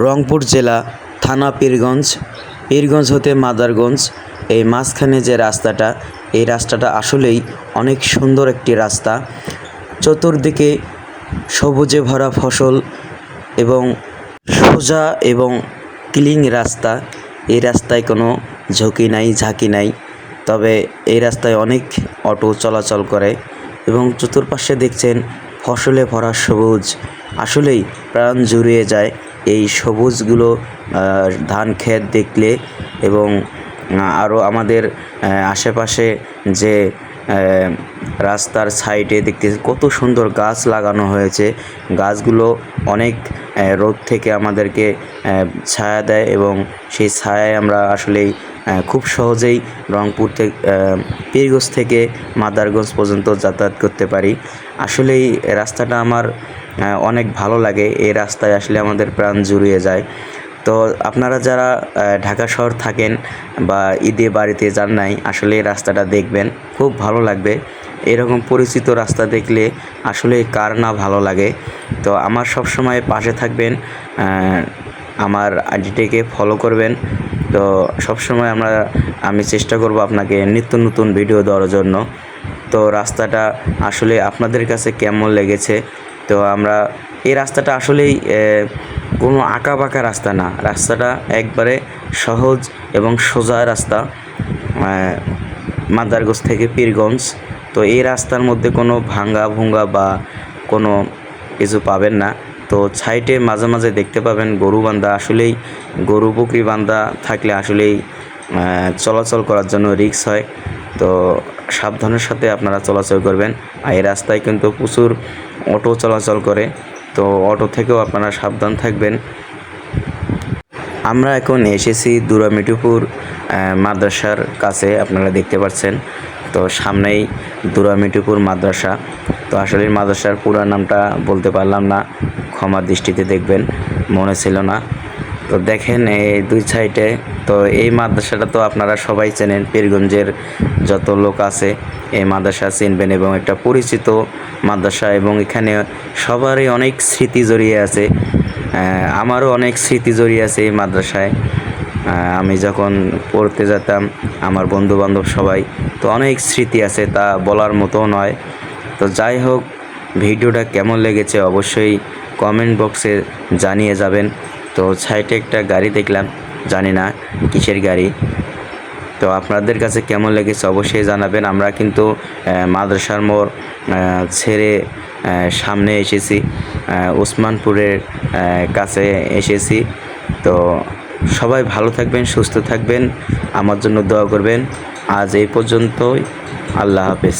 রংপুর জেলা, থানা পীরগঞ্জ, পীরগঞ্জ হতে মাদারগঞ্জ, এই মাঝখানে যে রাস্তাটা, এই রাস্তাটা আসলেই অনেক সুন্দর একটি রাস্তা। চতুর্দিকে সবুজে ভরা ফসল এবং সোজা এবং ক্লিন রাস্তা। এই রাস্তায় কোনো ঝুঁকি নাই, ঝাঁকি নাই। তবে এই রাস্তায় অনেক অটো চলাচল করে এবং চতুর্পাশে দেখছেন ফসলে ভরা সবুজ। আসলেই প্রাণ জুড়িয়ে যায় এই সবুজগুলো ধান ক্ষেত দেখলে। এবং আরও আমাদের আশেপাশে যে রাস্তার সাইডে দেখতে কত সুন্দর গাছ লাগানো হয়েছে। গাছগুলো অনেক রোদ থেকে আমাদেরকে ছায়া দেয় এবং সেই ছায়ায় আমরা আসলেই খুব সহজেই রংপুর থেকে পীরগঞ্জ থেকে মাদারগঞ্জ পর্যন্ত যাতায়াত করতে পারি। আসলেই রাস্তাটা আমার অনেক ভালো লাগে। এই রাস্তায় আসলে আমাদের প্রাণ জুড়িয়ে যায়। তো আপনারা যারা ঢাকা শহর থাকেন বা ঈদে বাড়িতে যান নাই, আসলে এই রাস্তাটা দেখবেন, খুব ভালো লাগবে। এরকম পরিচিত রাস্তা দেখলে আসলে কার না ভালো লাগে। তো আমার সব সময় পাশে থাকবেন, আমার আইডিটিকে ফলো করবেন। তো সবসময় আমি চেষ্টা করব আপনাকে নিত্য নতুন ভিডিও দেওয়ার জন্য। তো রাস্তাটা আসলে আপনাদের কাছে কেমন লেগেছে? তো এই রাস্তাটা আসলেই কোনো আঁকা বাঁকা রাস্তা না, রাস্তাটা একবারে সহজ এবং সোজা রাস্তা, মাদারগঞ্জ থেকে পীরগঞ্জ। তো এই রাস্তার মধ্যে কোনো ভাঙ্গা ভুঙ্গা বা কোনো কিছু পাবেন না। তো সাইডে মাঝে মাঝে দেখতে পাবেন গরু বান্ধা। আসলেই গরু বকরি বান্ধা থাকলে আসলেই চলাচল করার জন্য রিস্ক হয়। তো সাবধানের সাথে আপনারা চলাচল করবেন। আর এই রাস্তায় কিন্তু প্রচুর অটো চলাচল করে, তো অটো থেকেও আপনারা সাবধান থাকবেন। আমরা এখন এসেছি দুরামিটিপুর মাদ্রাসার কাছে, আপনারা দেখতে পাচ্ছেন। তো সামনেই দুরামিটিপুর মাদ্রাসা। তো আসলে মাদ্রাসার পুরো নামটা বলতে পারলাম না, ক্ষমার দৃষ্টিতে দেখবেন, মনে ছিল না। তো দেখেন এই দুই সাইডে, তো এই মাদ্রাসাটা তো আপনারা সবাই চেনেন, পীরগঞ্জের যত লোক আছে এই মাদ্রাসা চিনবেন এবং একটা পরিচিত মাদ্রাসা। এবং এখানে সবারই অনেক স্মৃতি জড়িয়ে আছে। আমারও অনেক স্মৃতি জড়িয়ে আছে এই মাদ্রাসায়। আমি যখন পড়তে যেতাম, আমার বন্ধু বান্ধব সবাই, তো অনেক স্মৃতি আছে, তা বলার মতো নয়। তো যাই হোক, ভিডিওটা কেমন লেগেছে অবশ্যই কমেন্ট বক্সে জানিয়ে যাবেন। তো সাইডে একটা গাড়ি দেখলাম, জানি না কিসের গাড়ি। তো আপনাদের কাছে কেমন লেগেছে অবশ্যই জানাবেন। আমরা কিন্তু মাদ্রাসার মোড় ছেড়ে সামনে এসেছি, ওসমানপুরের কাছে এসেছি। তো সবাই ভালো থাকবেন, সুস্থ থাকবেন, আমার জন্য দোয়া করবেন। আজ এই পর্যন্তই, আল্লাহ হাফেজ।